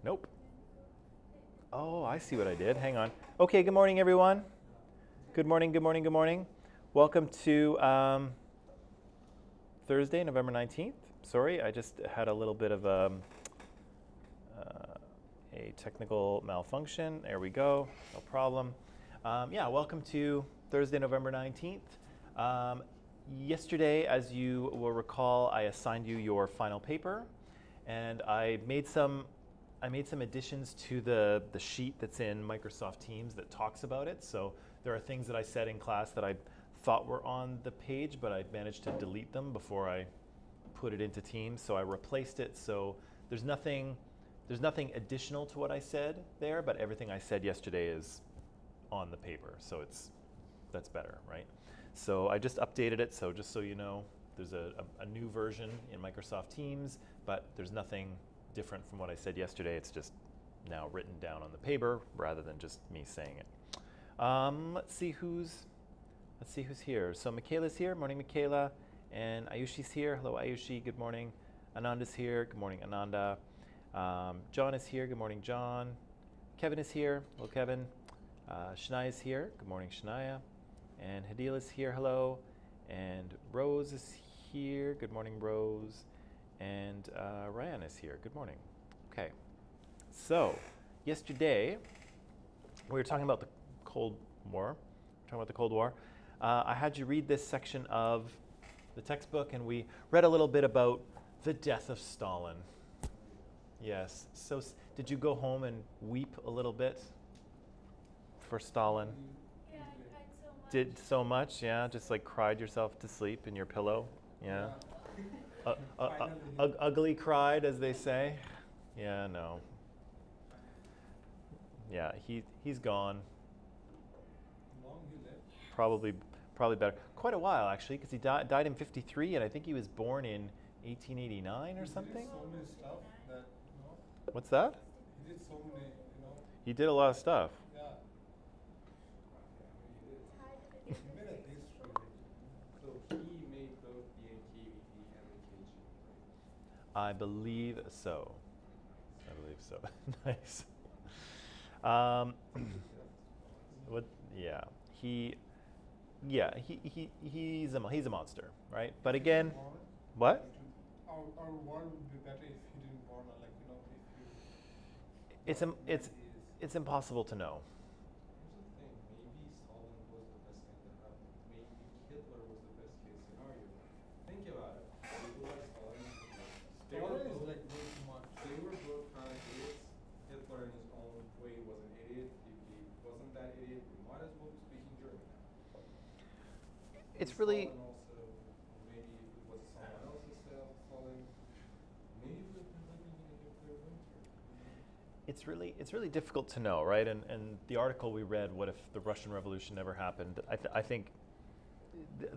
Nope. Oh, I see what I did. Hang on. Okay, good morning, everyone. Good morning, good morning, good morning. Welcome to Thursday, November 19th. Sorry, I just had a little bit of a technical malfunction. There we go. No problem. Yeah, welcome to Thursday, November 19th. Yesterday, as you will recall, I assigned you your final paper, and I made some additions to the sheet that's in Microsoft Teams that talks about it. So there are things that I said in class that I thought were on the page, but I managed to delete them before I put it into Teams. So I replaced it. So there's nothing additional to what I said there, but everything I said yesterday is on the paper. So that's better, right? So I just updated it. So just so you know, there's a new version in Microsoft Teams, but there's nothing different from what I said yesterday. It's just now written down on the paper rather than just me saying it. Let's see who's here. So Michaela's here. Morning, Michaela. And Ayushi's here. Hello, Ayushi. Good morning. Ananda's here. Good morning, Ananda. John is here. Good morning, John. Kevin is here. Hello, Kevin. Shania is here. Good morning, Shania. And Hadil is here. Hello. And Rose is here. Good morning, Rose. And Ryan is here. Good morning. Okay. So yesterday we were talking about the Cold War. I had you read this section of the textbook, and we read a little bit about the death of Stalin. Yes. So did you go home and weep a little bit for Stalin? Yeah, I cried so much. Did so much? Yeah. Just like cried yourself to sleep in your pillow. Yeah. Ugly cried, as they say. Yeah, no. Yeah, he's gone. Long he lived. Probably better. Quite a while, actually, because he died in '53, and I think he was born in 1889 or something. He did so many stuff that, What's that? he did so many, He did a lot of stuff. yeah. He made a history. So he made both the NKVD and the KGB, right? I believe so. Nice. What? Yeah. He's a monster, right? But again, what? Our world would be better if he didn't born, if you. It's impossible to know. Here's the thing, maybe Stalin was the best thing that happened. Maybe Hitler was the best case scenario. Think about it. People like Stalin, Stalin is like way too much. they were both kind of idiots. Hitler in his own way was an idiot. If he wasn't that idiot, we might as well be speaking German now. It's And really Stalin also, maybe if it was someone else's Stalin, maybe we've been living in a nuclear winter. it's really difficult to know, right? And the article we read, what if the Russian Revolution never happened? I think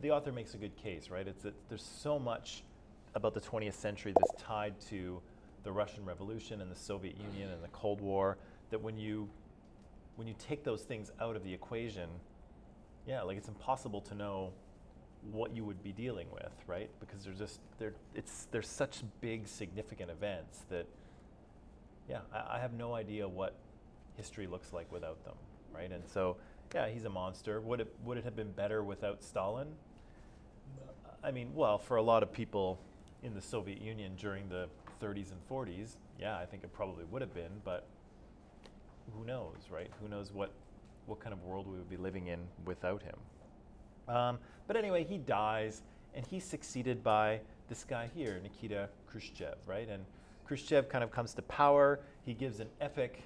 the author makes a good case, right? There's so much about the 20th century that's tied to the Russian Revolution and the Soviet Union and the Cold War that when you take those things out of the equation, yeah, like it's impossible to know what you would be dealing with, right? Because there's such big significant events that, yeah, I have no idea what history looks like without them, right? And so, yeah, he's a monster. Would it have been better without Stalin? I mean, well, for a lot of people in the Soviet Union during the 30s and 40s, yeah, I think it probably would have been, but who knows, right? Who knows what kind of world we would be living in without him. But anyway, he dies, and he's succeeded by this guy here, Nikita Khrushchev, right? And Khrushchev kind of comes to power. He gives an epic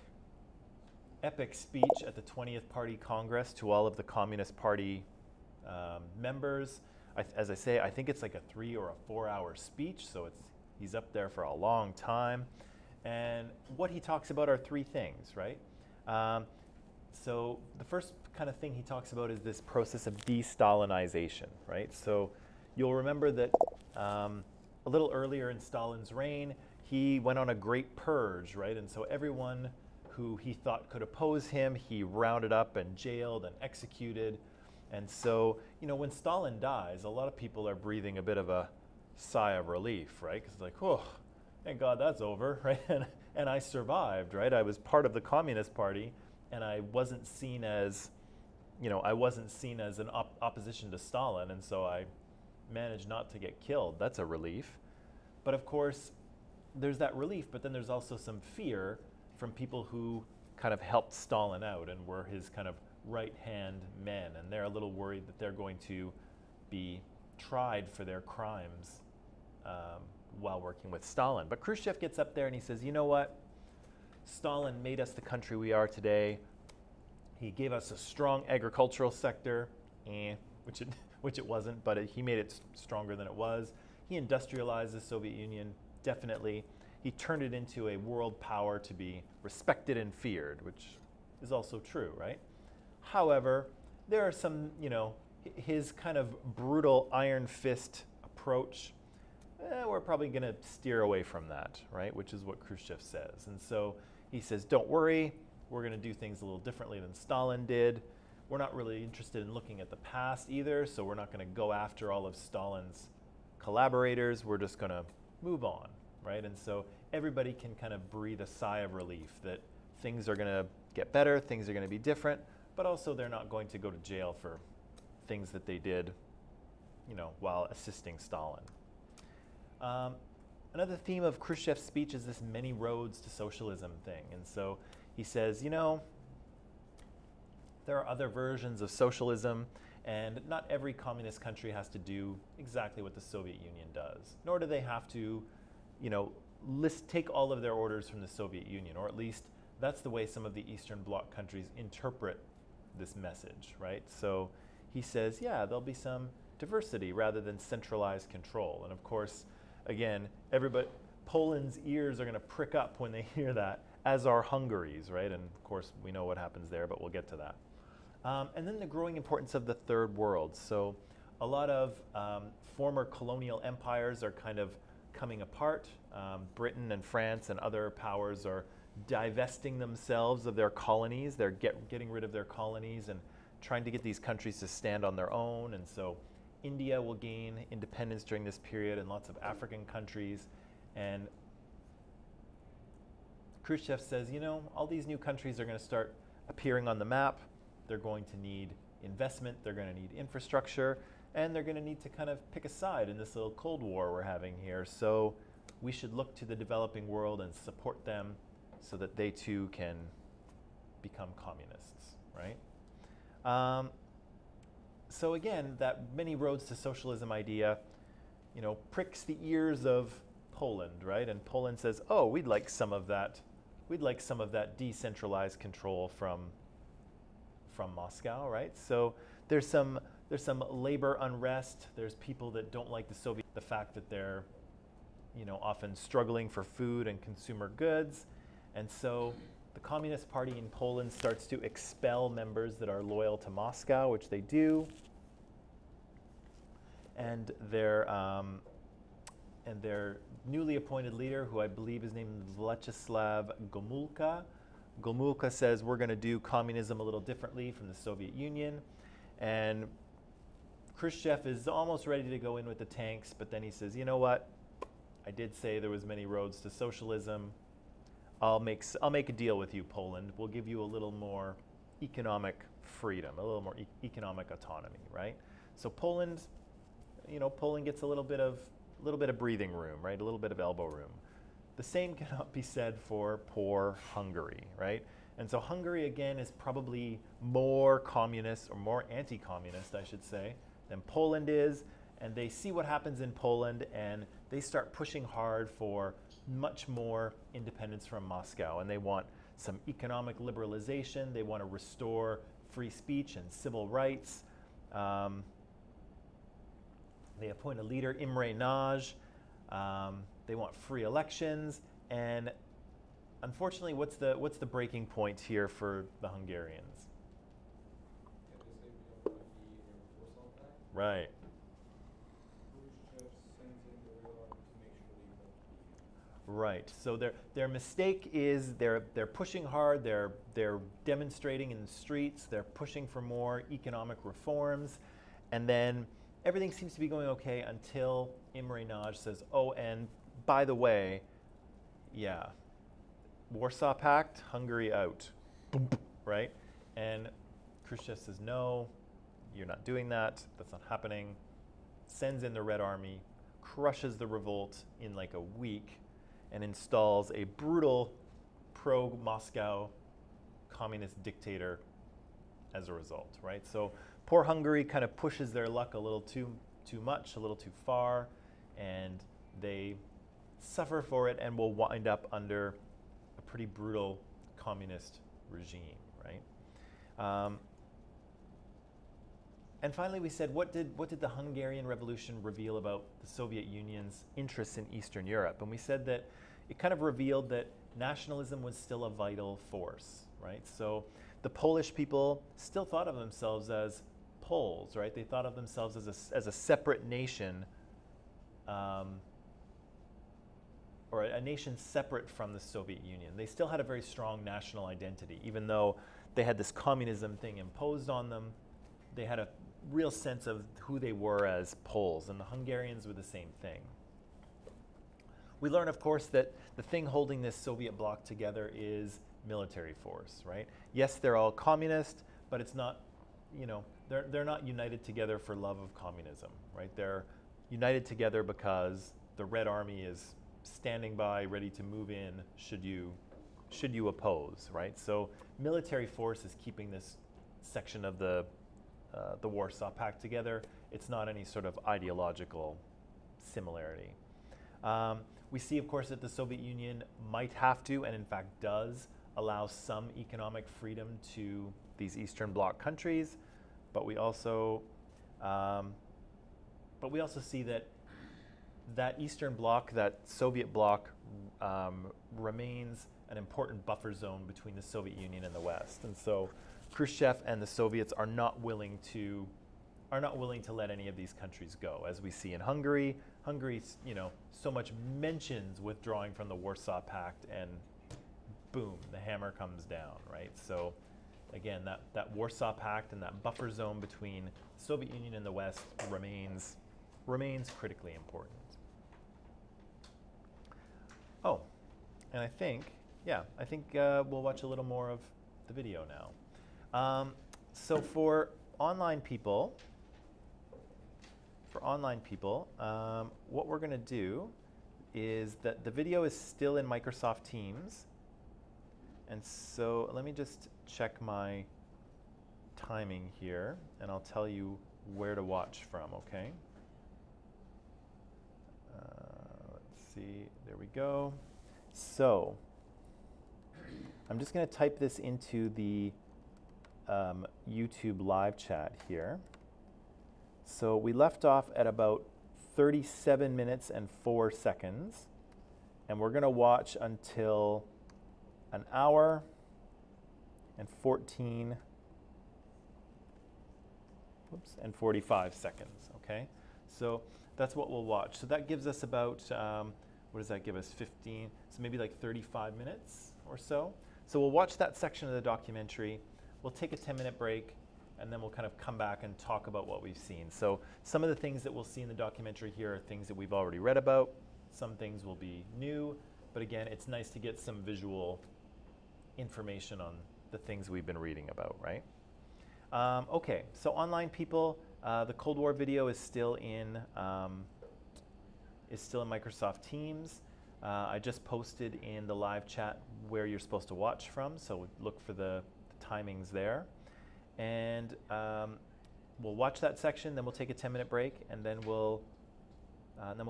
speech at the 20th Party Congress to all of the Communist Party members. As I say, I think it's like a 3 or a 4 hour speech, so he's up there for a long time. And what he talks about are three things, right? So the first kind of thing he talks about is this process of de-Stalinization, right? So you'll remember that a little earlier in Stalin's reign, he went on a great purge, right? And so everyone who he thought could oppose him, he rounded up and jailed and executed. And so, when Stalin dies, a lot of people are breathing a bit of a sigh of relief, right? Because it's like, oh, thank God that's over, right? And I survived, right? I was part of the Communist Party, and I wasn't seen as, I wasn't seen as an opposition to Stalin, and so I managed not to get killed. That's a relief. But of course, there's that relief, but then there's also some fear from people who kind of helped Stalin out and were his kind of right-hand men, and they're a little worried that they're going to be tried for their crimes while working with Stalin. But Khrushchev gets up there and he says, you know what? Stalin made us the country we are today. He gave us a strong agricultural sector, which it wasn't, but he made it stronger than it was. He industrialized the Soviet Union, definitely. He turned it into a world power to be respected and feared, which is also true, right? However, there are some, his kind of brutal iron fist approach, we're probably going to steer away from that, right? Which is what Khrushchev says. And so he says, don't worry, we're going to do things a little differently than Stalin did. We're not really interested in looking at the past either, so we're not going to go after all of Stalin's collaborators. We're just going to move on, right? And so everybody can kind of breathe a sigh of relief that things are going to get better, things are going to be different, but also they're not going to go to jail for things that they did, while assisting Stalin. Another theme of Khrushchev's speech is this many roads to socialism thing. And so he says, there are other versions of socialism, and not every communist country has to do exactly what the Soviet Union does, nor do they have to, take all of their orders from the Soviet Union, or at least that's the way some of the Eastern Bloc countries interpret this message, right? So he says, yeah, there'll be some diversity rather than centralized control. And of course, again, Poland's ears are going to prick up when they hear that, as are Hungary's, right? And of course, we know what happens there, but we'll get to that. And then the growing importance of the third world. So a lot of former colonial empires are kind of coming apart. Britain and France and other powers are divesting themselves of their colonies. They're getting rid of their colonies and trying to get these countries to stand on their own. And so India will gain independence during this period, and lots of African countries. And Khrushchev says, all these new countries are going to start appearing on the map. They're going to need investment, they're going to need infrastructure, and they're going to need to kind of pick a side in this little Cold War we're having here. So we should look to the developing world and support them so that they too can become communists, right? So again, that many roads to socialism idea, pricks the ears of Poland, right? And Poland says, oh, we'd like some of that decentralized control from Moscow, right? So there's some labor unrest. There's people that don't like the fact that they're, often struggling for food and consumer goods. And so the Communist Party in Poland starts to expel members that are loyal to Moscow, which they do. And their newly appointed leader, who I believe is named Vyacheslav Gomulka says, we're going to do communism a little differently from the Soviet Union. And Khrushchev is almost ready to go in with the tanks, but then he says, you know what? I did say there was many roads to socialism. I'll make a deal with you, Poland. We'll give you a little more economic freedom, a little more economic autonomy, right? So Poland gets a little bit of breathing room, right? A little bit of elbow room. The same cannot be said for poor Hungary, right? And so Hungary, again, is probably more communist, or more anti-communist, I should say, than Poland is. And they see what happens in Poland, and they start pushing hard for much more independence from Moscow. And they want some economic liberalization. They want to restore free speech and civil rights. They appoint a leader, Imre Nagy. They want free elections, and unfortunately, what's the breaking point here for the Hungarians? Right. Right. So their mistake is they're pushing hard. They're demonstrating in the streets. They're pushing for more economic reforms, and then everything seems to be going okay until Imre Nagy says, "Oh, and by the way, yeah, Warsaw Pact, Hungary out, right? And Khrushchev says, no, you're not doing that. That's not happening. Sends in the Red Army, crushes the revolt in like a week, and installs a brutal pro-Moscow communist dictator as a result, right? So poor Hungary kind of pushes their luck a little too much, a little too far, and they suffer for it and will wind up under a pretty brutal communist regime, right? And finally, we said, what did the Hungarian Revolution reveal about the Soviet Union's interests in Eastern Europe? And we said that it kind of revealed that nationalism was still a vital force, right? So the Polish people still thought of themselves as Poles, right? They thought of themselves as a separate nation, or a nation separate from the Soviet Union. They still had a very strong national identity, even though they had this communism thing imposed on them. They had a real sense of who they were as Poles, and the Hungarians were the same thing. We learn, of course, that the thing holding this Soviet bloc together is military force, right? Yes, they're all communist, but it's not, you know, they're not united together for love of communism, right? They're united together because the Red Army is standing by, ready to move in should you oppose, right? So military force is keeping this section of the Warsaw Pact together. It's not any sort of ideological similarity. We see, of course, that the Soviet Union might have to, and in fact does, allow some economic freedom to these Eastern Bloc countries, but we also see that Eastern Bloc, that Soviet bloc, remains an important buffer zone between the Soviet Union and the West, and so Khrushchev and the Soviets are not willing to let any of these countries go, as we see in Hungary. Hungary, you know, so much mentions withdrawing from the Warsaw Pact, and boom, the hammer comes down, right? So again, that Warsaw Pact and that buffer zone between the Soviet Union and the West remains critically important. Oh, and I think we'll watch a little more of the video now. So for online people, what we're going to do is that the video is still in Microsoft Teams. And so let me just check my timing here, and I'll tell you where to watch from, okay? Let's see, there we go. So I'm just going to type this into the YouTube live chat here. So we left off at about 37 minutes and 4 seconds, and we're going to watch until an hour and 45 seconds, okay? So that's what we'll watch. So that gives us about, what does that give us, 15, so maybe like 35 minutes or so. So we'll watch that section of the documentary. We'll take a 10-minute break, and then we'll kind of come back and talk about what we've seen. So some of the things that we'll see in the documentary here are things that we've already read about. Some things will be new, but again, it's nice to get some visual information on the things we've been reading about, right? Okay, so online people, the Cold War video is still in Microsoft Teams. I just posted in the live chat where you're supposed to watch from, so look for the timings there. And we'll watch that section, then we'll take a 10-minute break, and then we'll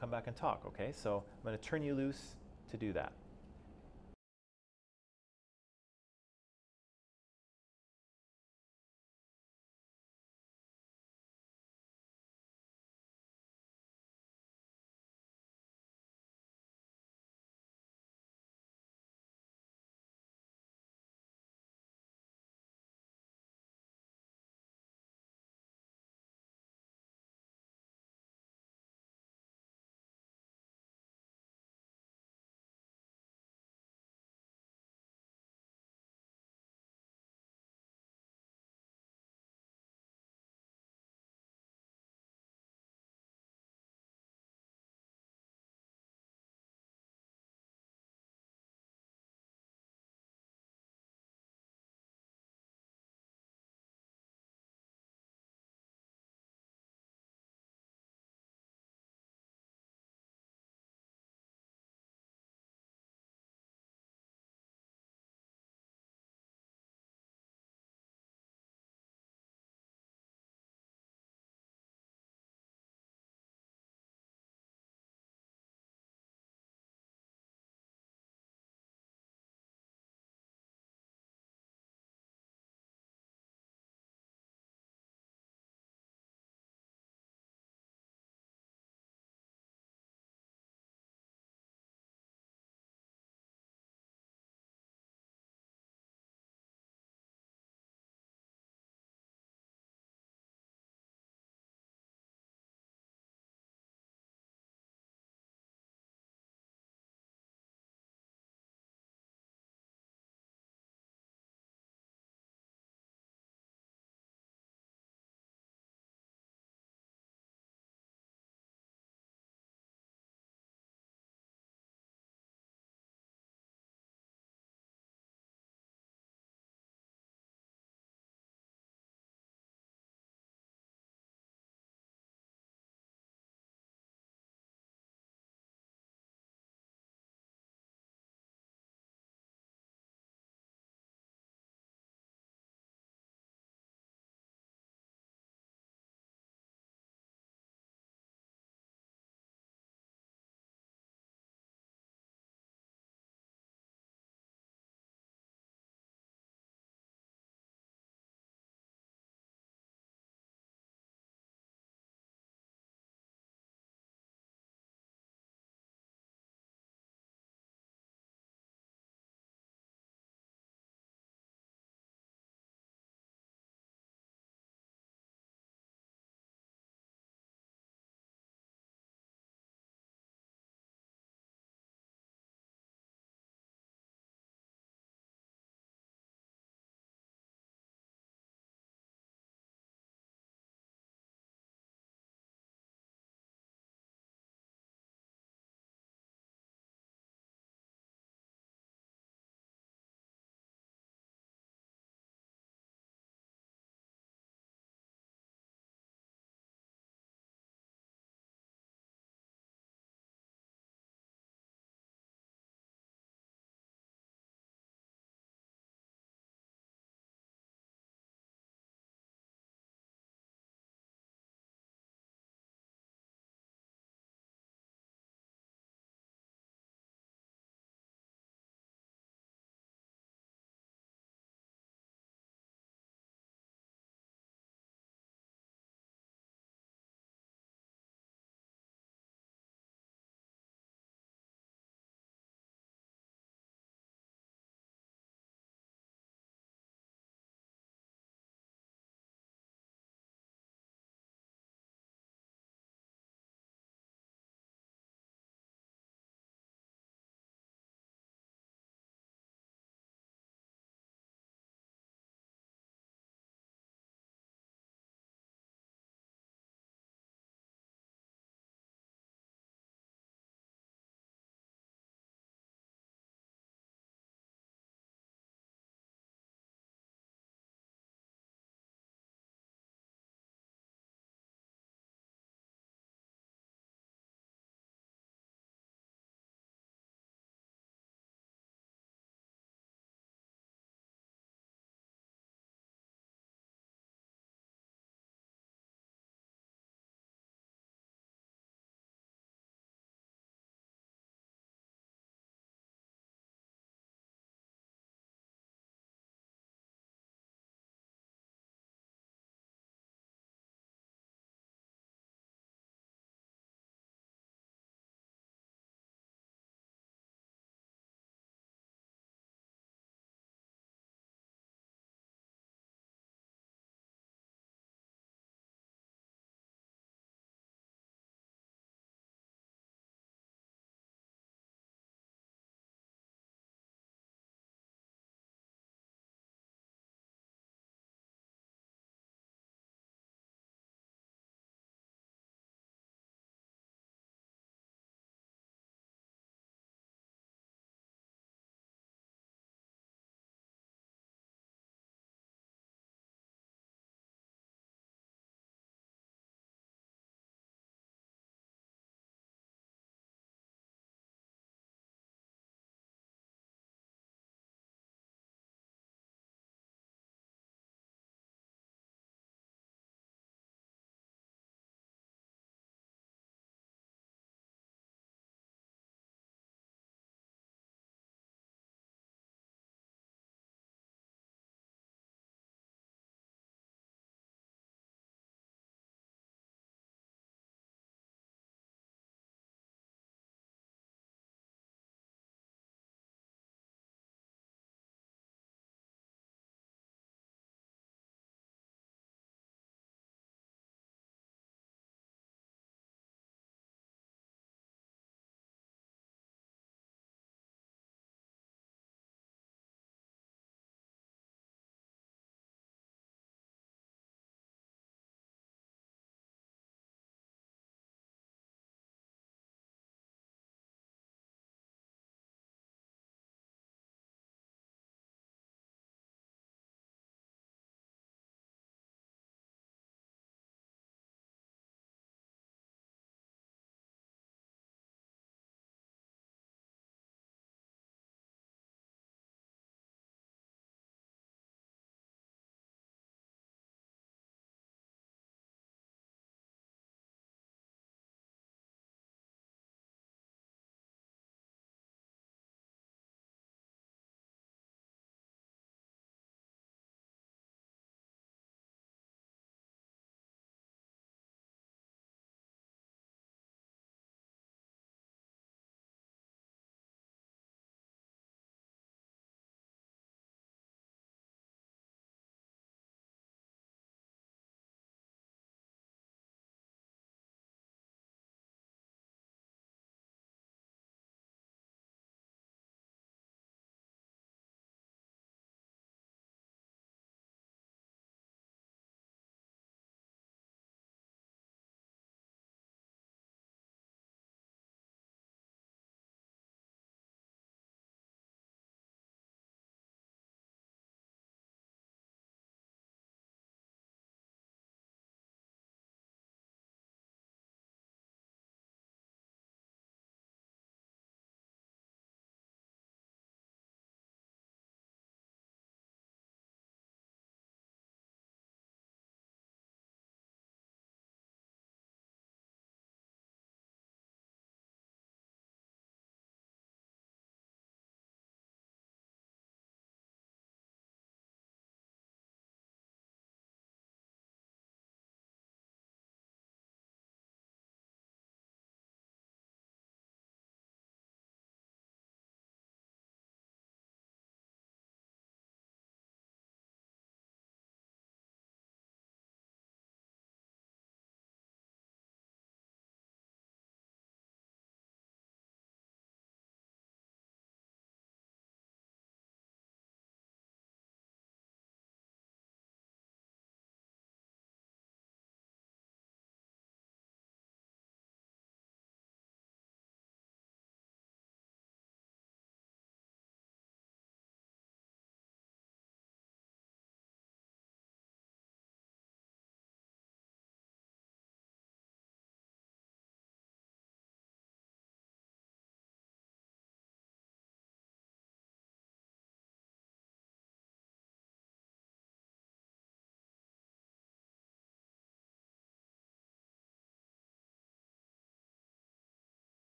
come back and talk, okay? So I'm going to turn you loose to do that.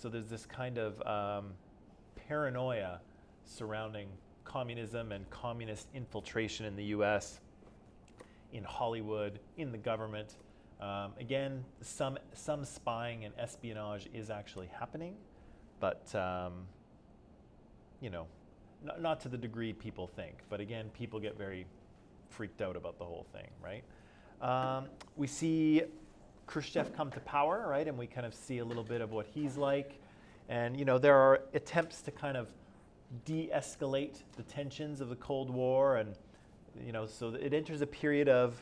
So there's this kind of paranoia surrounding communism and communist infiltration in the U.S., in Hollywood, in the government. Again, some spying and espionage is actually happening, but you know, not to the degree people think. But again, people get very freaked out about the whole thing, right? We see Khrushchev come to power, right? And we kind of see a little bit of what he's like. And you know, there are attempts to kind of de-escalate the tensions of the Cold War, and you know, so it enters a period of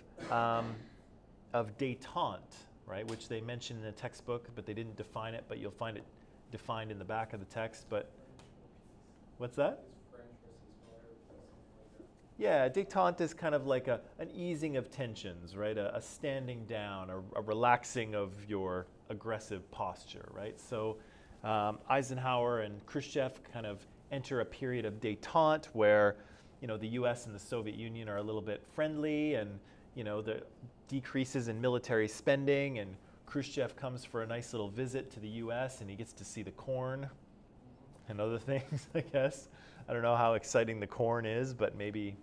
détente, right? Which they mention in the textbook, but they didn't define it. But you'll find it defined in the back of the text. But what's that? Yeah, détente is kind of like an easing of tensions, right? A standing down, a relaxing of your aggressive posture, right? So Eisenhower and Khrushchev kind of enter a period of détente where, you know, the U.S. and the Soviet Union are a little bit friendly, and you know, the decreases in military spending, and Khrushchev comes for a nice little visit to the U.S. and he gets to see the corn and other things, I guess. I don't know how exciting the corn is, but maybe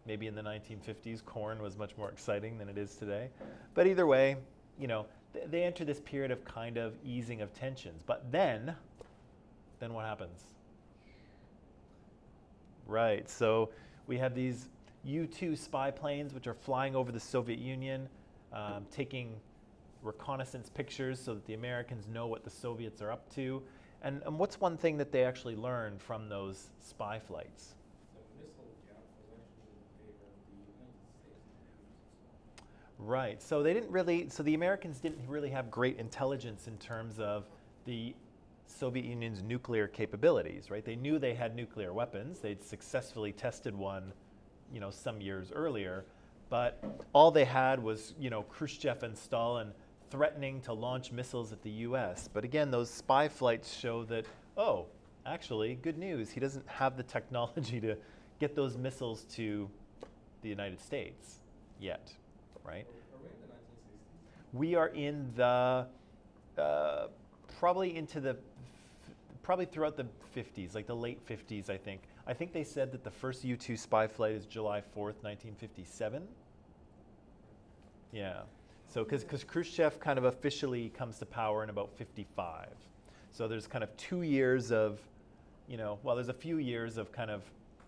in the 1950s, corn was much more exciting than it is today. But either way, you know, they enter this period of kind of easing of tensions. But then what happens? Right, so we have these U-2 spy planes which are flying over the Soviet Union, taking reconnaissance pictures so that the Americans know what the Soviets are up to. And what's one thing that they actually learned from those spy flights? Right. So they didn't really. So the Americans didn't really have great intelligence in terms of the Soviet Union's nuclear capabilities. Right. They knew they had nuclear weapons. They'd successfully tested one, you know, some years earlier. But all they had was, you know, Khrushchev and Stalin threatening to launch missiles at the U.S. But again, those spy flights show that, oh, actually, good news. He doesn't have the technology to get those missiles to the United States yet. Right? Are we in the 1960s? We are in the probably throughout the 50s, like the late 50s, I think. I think they said that the first U-2 spy flight is July 4th, 1957. Yeah. So because Khrushchev kind of officially comes to power in about 55. So there's kind of 2 years of, you know, well, there's a few years of kind of,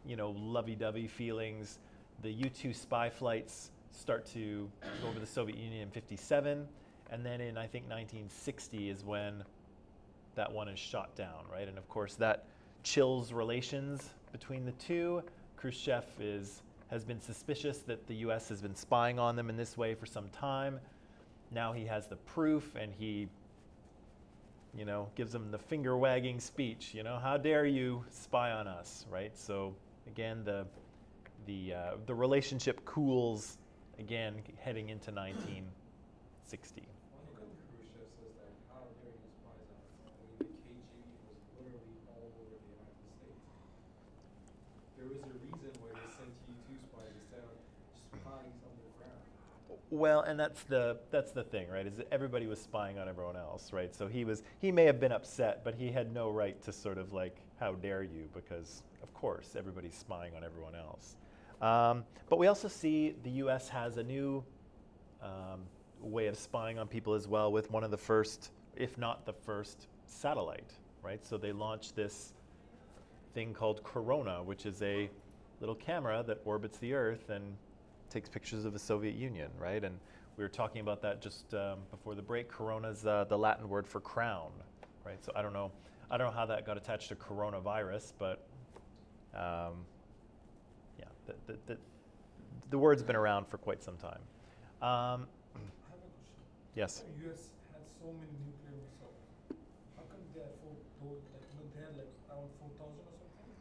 you know, lovey-dovey feelings. The U-2 spy flights start to go over the Soviet Union in 57, and then in, I think, 1960 is when that one is shot down, right? And of course that chills relations between the two. Khrushchev has been suspicious that the US has been spying on them in this way for some time. Now he has the proof, and he, you know, gives them the finger-wagging speech, you know, how dare you spy on us, right? So again, the relationship cools again, heading into 1960. How come Khrushchev says that, how dare you spy on us? I mean, the KGB was literally all over the United States. There was a reason why they sent U-2 spies instead of spying on the ground. Well, and that's the thing, right? Is that everybody was spying on everyone else, right? So he may have been upset, but he had no right to sort of like, how dare you? Because of course everybody's spying on everyone else. But we also see the U.S. has a new way of spying on people as well, with one of the first, if not the first, satellite, right? So they launched this thing called Corona, which is a little camera that orbits the Earth and takes pictures of the Soviet Union, right? And we were talking about that just before the break. Corona's the Latin word for crown, right? So I don't know how that got attached to coronavirus, but yeah, the word's been around for quite some time. I have a question. Yes. The US had so many nuclear missiles. How come they had they had like around 4,000 or something?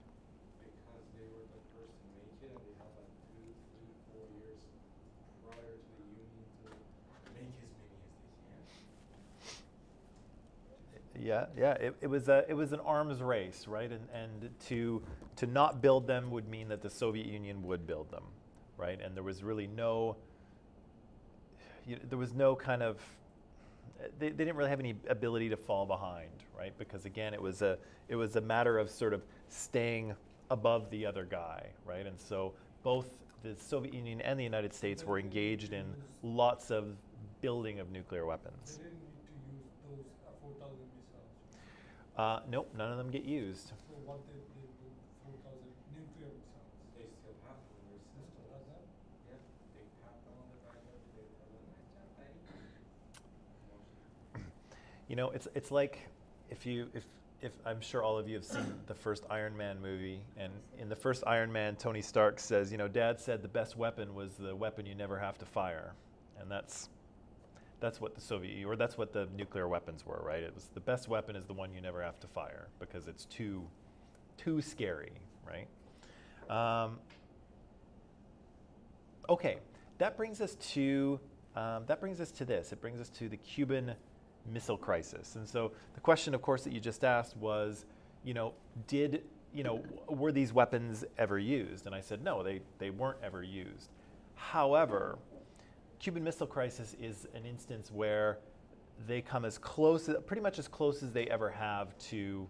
Because they were the first to make it, and they had like 2, 3, 4 years prior to the Union to make as many as they can. Yeah. It was an arms race, right? And to not build them would mean that the Soviet Union would build them, right? And there was really no kind of they didn't really have any ability to fall behind, right? Because again, it was a matter of sort of staying above the other guy, right? And so both the Soviet Union and the United States were engaged in lots of building of nuclear weapons. They didn't need to use those 4,000 missiles. Nope, none of them get used. So what did they do? 4,000 nuclear missiles. They still have them. They're They still have them? Yeah, they have them on the back of the nice job, buddy. You know, it's like if I'm sure all of you have seen the first Iron Man movie, and in the first Iron Man, Tony Stark says, you know, Dad said the best weapon was the weapon you never have to fire, and that's what the Soviet, or that's what the nuclear weapons were, right? It was the best weapon is the one you never have to fire because it's too scary, right? Okay, that brings us to this. It brings us to the Cuban Missile Crisis. And so the question, of course, that you just asked was, you know, were these weapons ever used? And I said, no, they weren't ever used. However, Cuban Missile Crisis is an instance where they come pretty much as close as they ever have to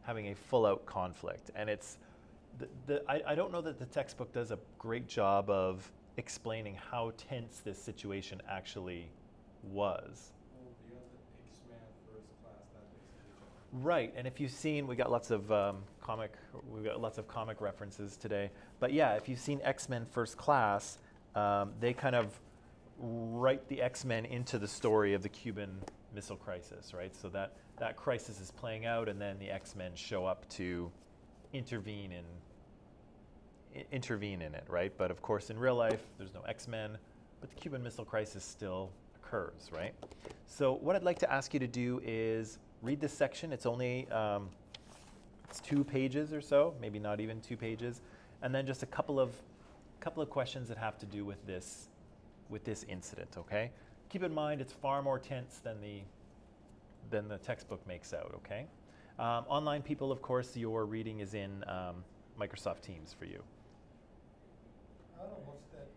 having a full-out conflict. And it's, I don't know that the textbook does a great job of explaining how tense this situation actually was. Well, the other X-Men first class, that basically. Right, and if you've seen, we got lots of comic references today. But yeah, if you've seen X-Men First Class, they kind of write the X-Men into the story of the Cuban Missile Crisis, right? So that crisis is playing out, and then the X-Men show up to intervene in it, right? But of course, in real life, there's no X-Men, but the Cuban Missile Crisis still occurs, right? So what I'd like to ask you to do is read this section. It's only it's 2 pages or so, maybe not even 2 pages, and then just a couple of questions that have to do with this incident. Okay? Keep in mind, it's far more tense than the textbook makes out. Okay? Online people, of course, your reading is in Microsoft Teams for you. I don't know what's that.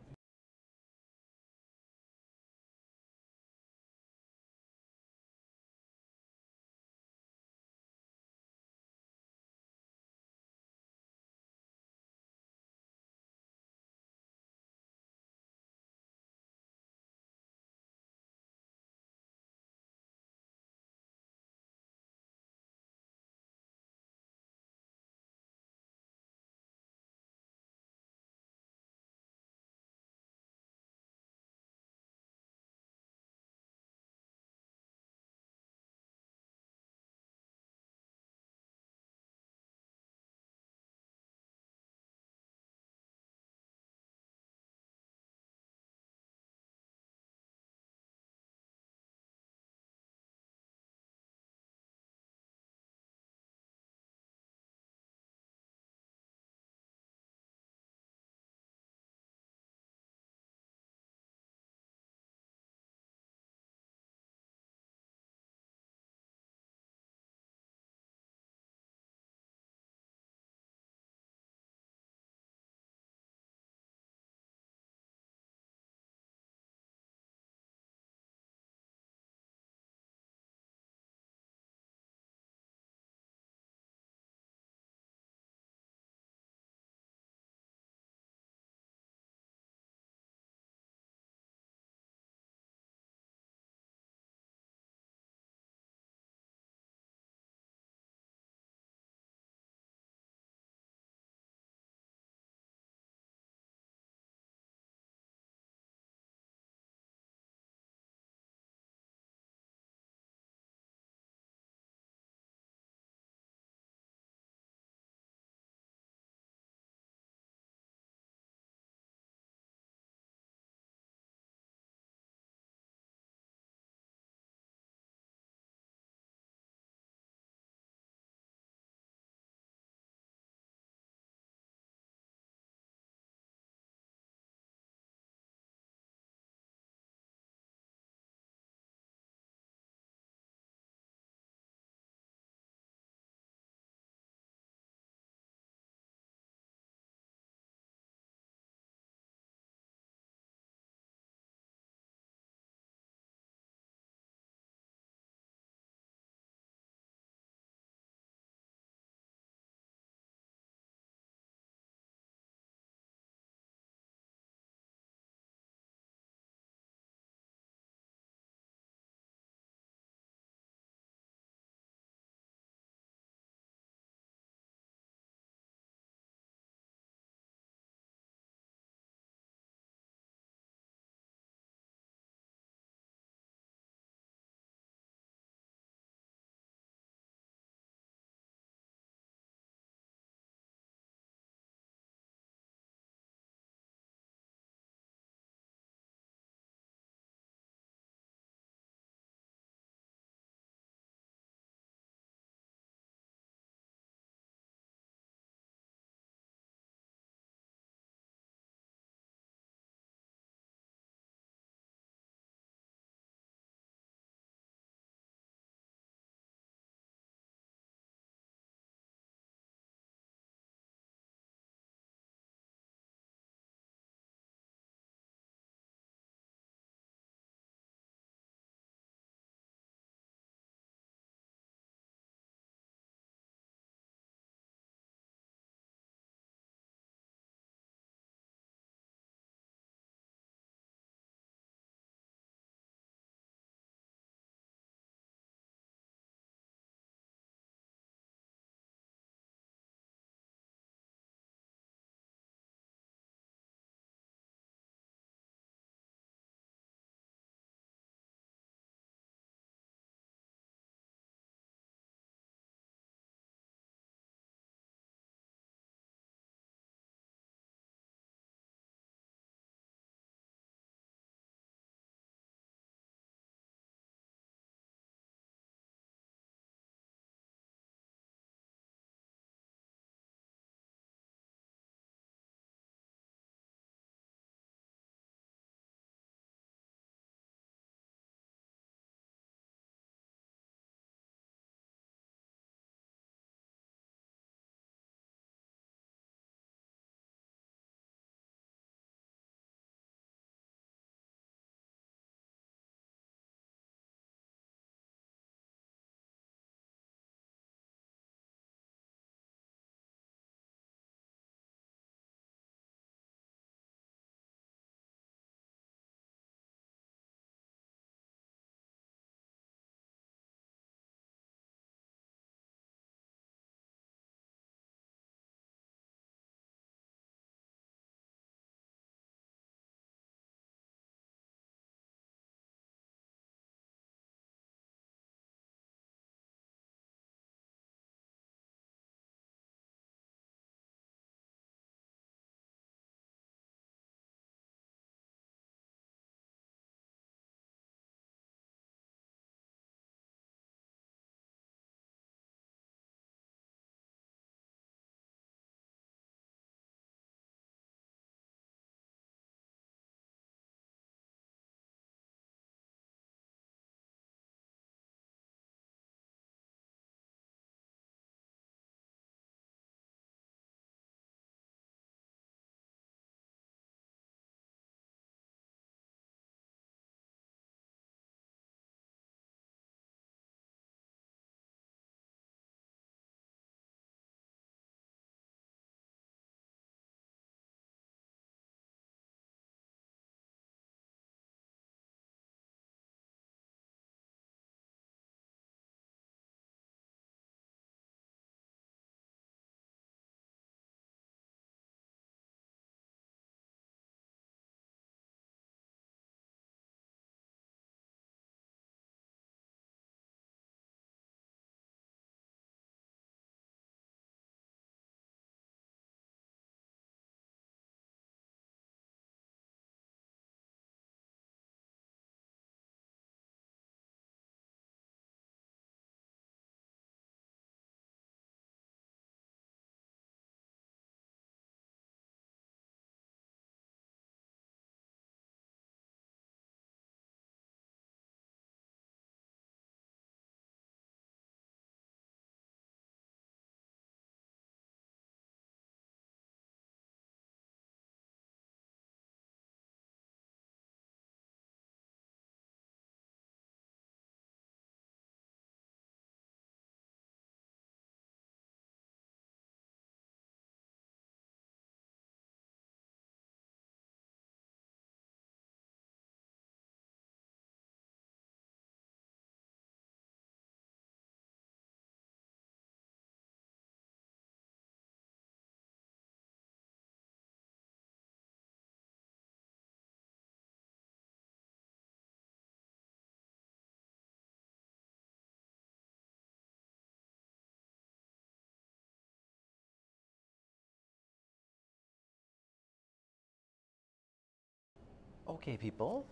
Okay, people,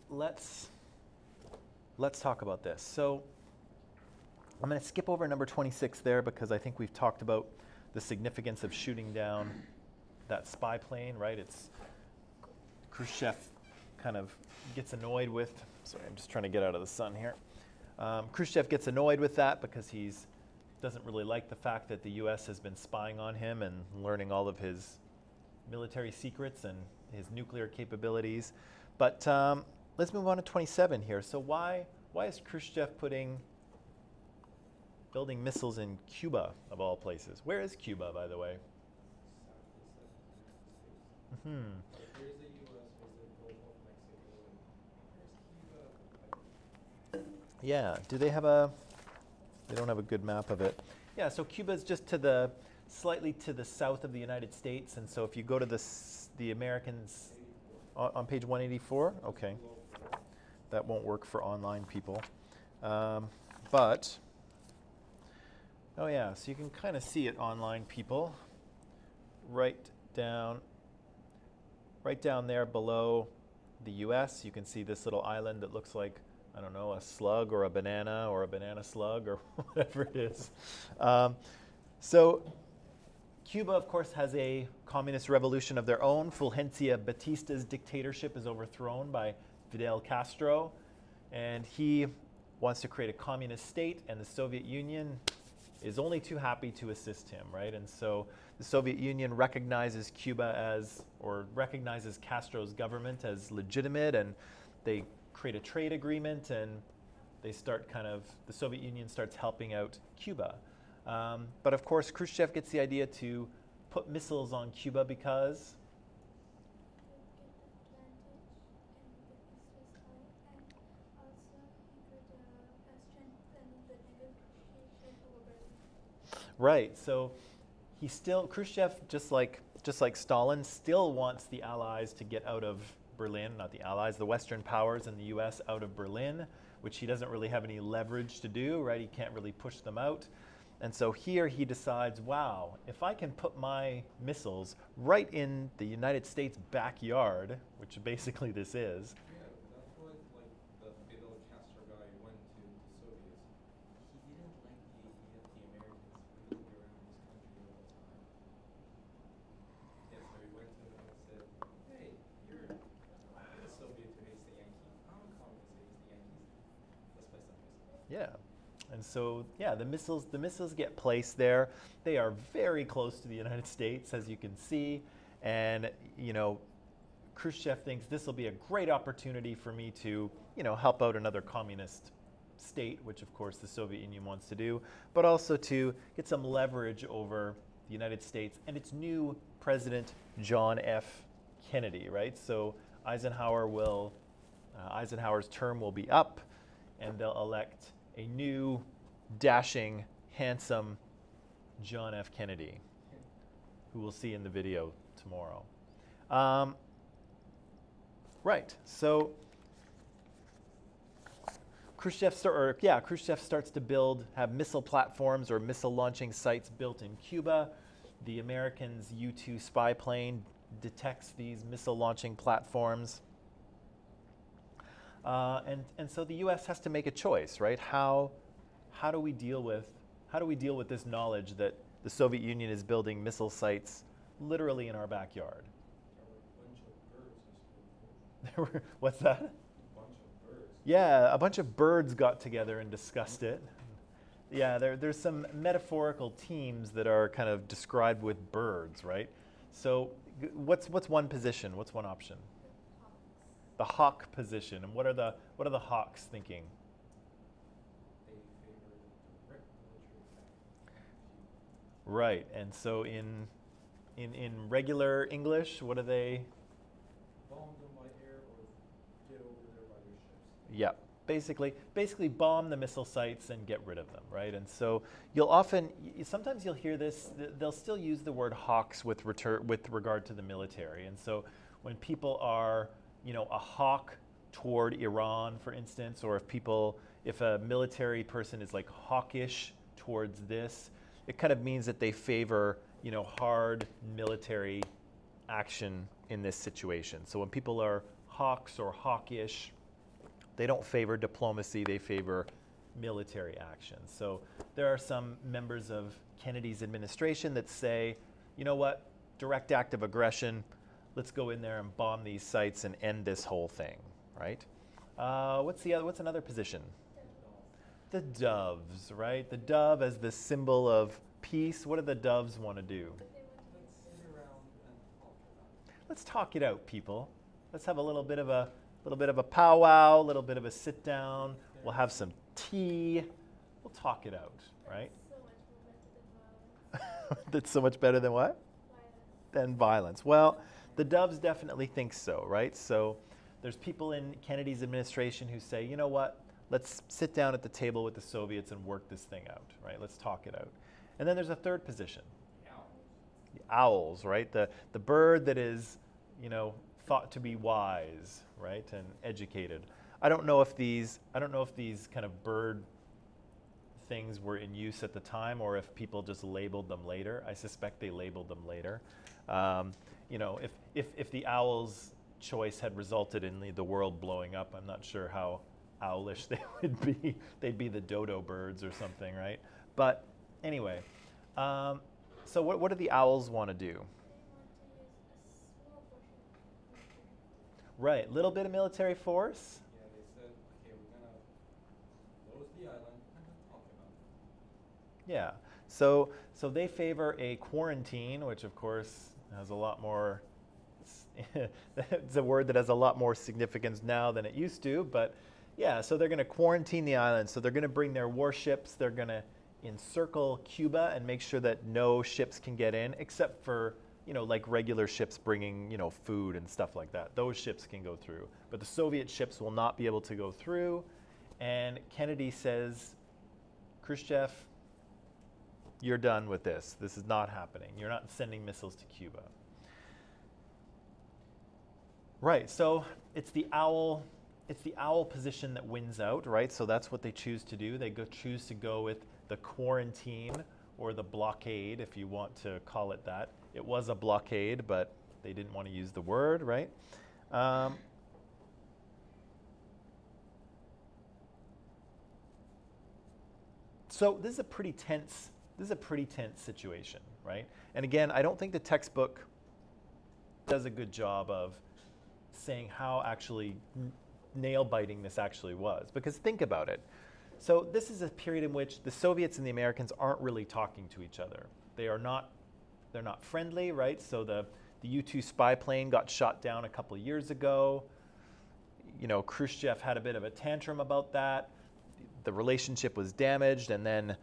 let's talk about this. So I'm going to skip over number 26 there because I think we've talked about the significance of shooting down that spy plane, right? It's Khrushchev kind of gets annoyed with, sorry, I'm just trying to get out of the sun here. Khrushchev gets annoyed with that because he doesn't really like the fact that the US has been spying on him and learning all of his military secrets and his nuclear capabilities. But let's move on to 27 here. So why is Khrushchev building missiles in Cuba, of all places? Where is Cuba, by the way? Mm-hmm. Here's the U.S., here's the Gulf of Mexico, and here's Cuba. Yeah, they don't have a good map of it. Yeah, so Cuba's just slightly to the south of the United States, and so if you go to the Americans on page 184, okay, that won't work for online people. But, oh yeah, so you can kind of see it online, people, right down there below the US. You can see this little island that looks like, I don't know, a slug or a banana slug or whatever it is. So Cuba, of course, has a communist revolution of their own. Fulgencio Batista's dictatorship is overthrown by Fidel Castro, and he wants to create a communist state, and the Soviet Union is only too happy to assist him, right? And so the Soviet Union recognizes recognizes Castro's government as legitimate, and they create a trade agreement, and the Soviet Union starts helping out Cuba. But of course, Khrushchev gets the idea to put missiles on Cuba because right. So Khrushchev, just like Stalin, still wants the Allies to get out of Berlin, not the Allies, the Western powers and the US out of Berlin, which he doesn't really have any leverage to do, right? He can't really push them out. And so here he decides, wow, if I can put my missiles right in the United States backyard, which basically this is. Yeah, that's what the Fidel Castro guy went to the Soviets. He didn't like the idea of the Americans wheeling around his country all the time. Yeah, so he went to them and said, hey, you're the Soviet who hates the Yankees. I'm a communist who hates the Yankees. Let's play some missiles. Yeah. And so, yeah, the missiles get placed there. They are very close to the United States, as you can see. And, Khrushchev thinks this will be a great opportunity for me to, help out another communist state, which of course the Soviet Union wants to do, but also to get some leverage over the United States and its new president, John F. Kennedy, right? So Eisenhower's term will be up, and they'll elect a new, dashing, handsome John F. Kennedy, who we'll see in the video tomorrow. Right, so Khrushchev starts to have missile platforms or missile launching sites built in Cuba. The Americans' U-2 spy plane detects these missile launching platforms. And so the U.S. has to make a choice, right? How do we deal with this knowledge that the Soviet Union is building missile sites literally in our backyard? There were a bunch of birds. What's that? A bunch of birds. Yeah, a bunch of birds got together and discussed it. Yeah, there's some metaphorical teams that are kind of described with birds, right? So what's one position? What's one option? The hawk position. And what are the hawks thinking? They favor direct military attack. Right. And so in regular English, what do they? Bomb them by air or get over there by their ships. Yeah. Basically bomb the missile sites and get rid of them, right? And so sometimes you'll hear this, they'll still use the word hawks with regard to the military. And so when people are a hawk toward Iran, for instance, or if a military person is like hawkish towards this, it kind of means that they favor, hard military action in this situation. So when people are hawks or hawkish. They don't favor diplomacy, they favor military action. So there are some members of Kennedy's administration that say, you know what, direct act of aggression, let's go in there and bomb these sites and end this whole thing, right? What's another position? The doves, right? The dove as the symbol of peace. What do the doves want to do? Let's talk it out, people. Let's have a little bit of a powwow, a little bit of a sit down. We'll have some tea. We'll talk it out, right? That's so much better than what? Than violence. Well, the doves definitely think so, right? So there's people in Kennedy's administration who say, you know what? Let's sit down at the table with the Soviets and work this thing out, right? Let's talk it out. And then there's a third position. The owls, right? The bird that is, you know, thought to be wise, right, and educated. I don't know if these kind of bird things were in use at the time, or if people just labeled them later. I suspect they labeled them later. You know, if the owl's choice had resulted in the world blowing up, I'm not sure how owlish they would be. They'd be the dodo birds or something, right? But anyway, so what do the owls want to do? Right, little bit of military force. Yeah, they said, okay, we're going to close the island and then talk about it. Yeah, so they favor a quarantine, which of course has a lot more, it's a word that has a lot more significance now than it used to, but yeah, so they're going to quarantine the island. So they're going to bring their warships, they're going to encircle Cuba and make sure that no ships can get in, except for, you know, like regular ships bringing, you know, food and stuff like that. Those ships can go through. But the Soviet ships will not be able to go through. And Kennedy says, Khrushchev, you're done with this. This is not happening. You're not sending missiles to Cuba. Right, so it's the owl position that wins out, right? So that's what they choose to do. They choose to go with the quarantine or the blockade, if you want to call it that. It was a blockade, but they didn't want to use the word, right? So this is a pretty tense situation, right? And again, I don't think the textbook does a good job of saying how actually nail-biting this actually was. Because think about it. So this is a period in which the Soviets and the Americans aren't really talking to each other. They're not friendly, right? So the U-2 spy plane got shot down a couple of years ago. You know, Khrushchev had a bit of a tantrum about that. The relationship was damaged, and then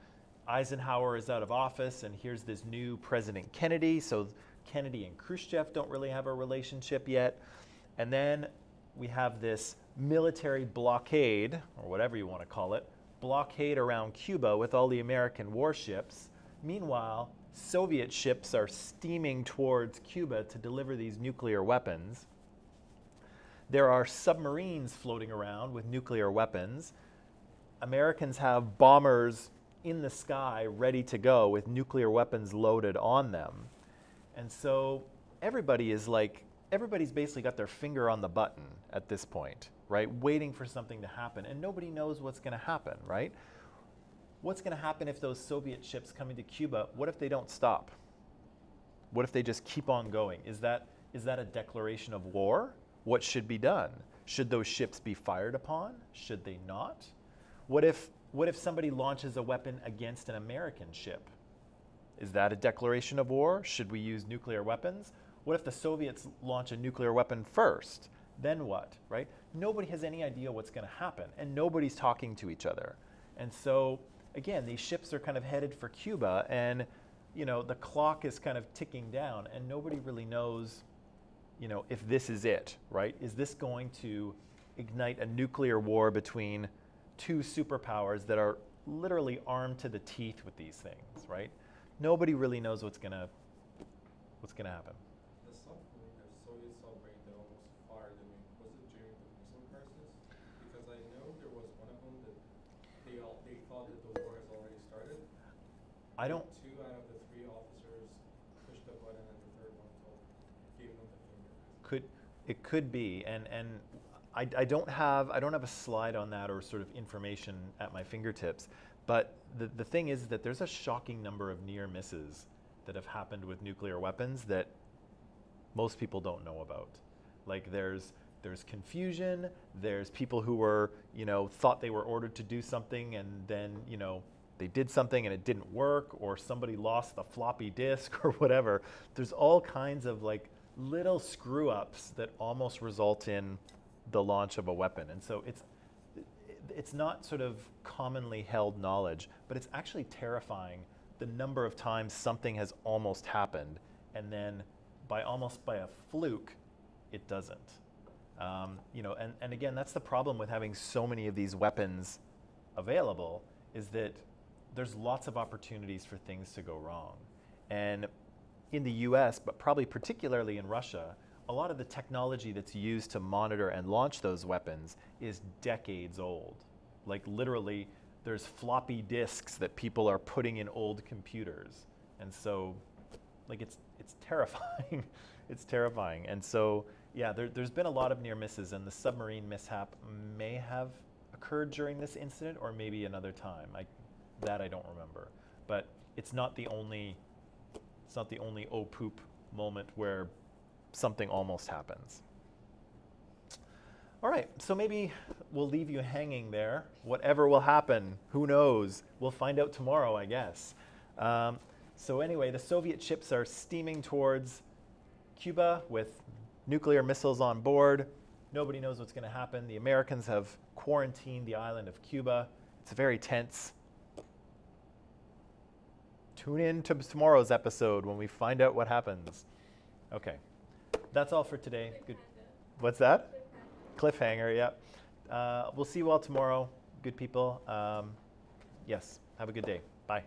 Eisenhower is out of office, and here's this new President Kennedy. So Kennedy and Khrushchev don't really have a relationship yet. And then we have this military blockade, or whatever you want to call it, blockade around Cuba with all the American warships. Meanwhile, Soviet ships are steaming towards Cuba to deliver these nuclear weapons. There are submarines floating around with nuclear weapons. Americans have bombers in the sky ready to go with nuclear weapons loaded on them. And so everybody's basically got their finger on the button at this point, right? Waiting for something to happen, and nobody knows what's going to happen, right? What's going to happen if those Soviet ships come into Cuba? What if they don't stop? What if they just keep on going? Is that a declaration of war? What should be done? Should those ships be fired upon? Should they not? What if somebody launches a weapon against an American ship? Is that a declaration of war? Should we use nuclear weapons? What if the Soviets launch a nuclear weapon first? Then what, right? Nobody has any idea what's going to happen, and nobody's talking to each other. And so, again, these ships are kind of headed for Cuba, and, you know, the clock is kind of ticking down, and nobody really knows, you know, if this is it, right? Is this going to ignite a nuclear war between two superpowers that are literally armed to the teeth with these things, right? Nobody really knows what's gonna happen. The Soviet submarine that almost fired them, was it during the missile crisis? Because I know there was one of them that they thought that the war has already started. I don't. 2 out of the 3 officers pushed the button, and the third one gave them the finger. It could be, and I don't have a slide on that or sort of information at my fingertips. But the thing is that there's a shocking number of near misses that have happened with nuclear weapons that most people don't know about. Like there's confusion. There's people who were, thought they were ordered to do something, and then, they did something and it didn't work, or somebody lost the floppy disk or whatever. There's all kinds of like little screw ups that almost result in the launch of a weapon. And so it's not sort of commonly held knowledge, but it's actually terrifying the number of times something has almost happened, and then by a fluke, it doesn't. And again, that's the problem with having so many of these weapons available, is that there's lots of opportunities for things to go wrong. And in the US, but probably particularly in Russia, a lot of the technology that's used to monitor and launch those weapons is decades old. Like literally, there's floppy disks that people are putting in old computers. And so, like it's terrifying. It's terrifying. And so, yeah, there's been a lot of near misses, and the submarine mishap may have occurred during this incident or maybe another time. That I don't remember. But it's not the only oh poop moment where something almost happens. All right, so maybe we'll leave you hanging there. Whatever will happen, who knows? We'll find out tomorrow, I guess. So anyway, the Soviet ships are steaming towards Cuba with nuclear missiles on board. Nobody knows what's going to happen. The Americans have quarantined the island of Cuba. It's very tense. Tune in to tomorrow's episode when we find out what happens. Okay, that's all for today. Good. What's that? Cliffhanger, yeah. We'll see you all tomorrow. Good people. Yes, have a good day. Bye.